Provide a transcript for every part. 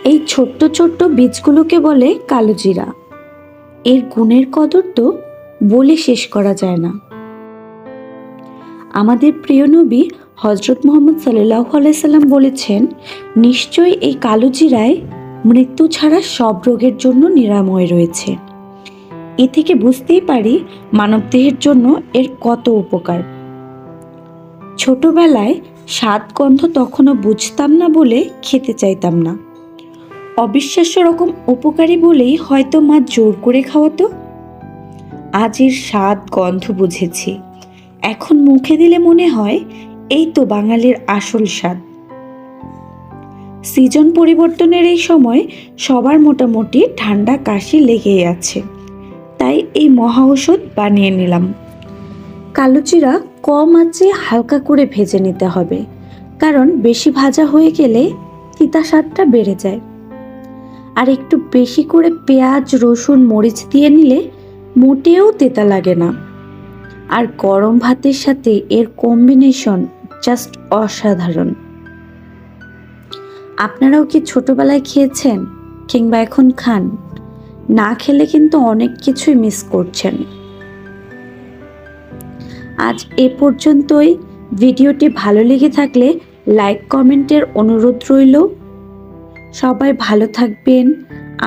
এই ছোট্ট ছোট্ট বীজগুলোকে বলে কালোজিরা। এর গুণের কদর তো বলে শেষ করা যায় না। আমাদের প্রিয় নবী হজরত মুহাম্মদ সাল্লাল্লাহু আলাইহি সাল্লাম বলেছেন, নিশ্চয়ই এই কালোজিরায় মৃত্যু ছাড়া সব রোগের জন্য নিরাময় রয়েছে। এ থেকে বুঝতেই পারি মানবদেহের জন্য এর কত উপকার। ছোটবেলায় স্বাদ গন্ধ তখনও বুঝতাম না বলে খেতে চাইতাম না। অবিশ্বাস্য রকম উপকারী বলেই হয়তো মা জোর করে খাওয়াতো। আজ এর স্বাদ গন্ধ বুঝেছি। এখন মুখে দিলে মনে হয় এই তো বাঙালির আসল স্বাদ। সিজন পরিবর্তনের এই সময় সবার মোটামুটি ঠান্ডা কাশি লেগেই আছে, তাই এই মহা ঔষধ বানিয়ে নিলাম। কালোজিরা কম আঁচে হালকা করে ভেজে নিতে হবে, কারণ বেশি ভাজা হয়ে গেলে তিতা স্বাদটা বেড়ে যায়। আর একটু বেশি করে পেঁয়াজ রসুন মরিচ দিয়ে নিলে মোটেও তেতা লাগে না। আর গরম ভাতের সাথে এর কম্বিনেশন জাস্ট অসাধারণ। আপনারাও কি ছোটবেলায় খেয়েছেন কিংবা এখন খান? না খেলে কিন্তু অনেক কিছুই মিস করছেন। আজ এ পর্যন্তই। ভিডিওটি ভালো লেগে থাকলে লাইক কমেন্টের অনুরোধ রইল। সবাই ভালো থাকবেন,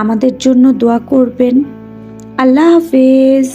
আমাদের জন্য দোয়া করবেন। আল্লাহ হাফেজ।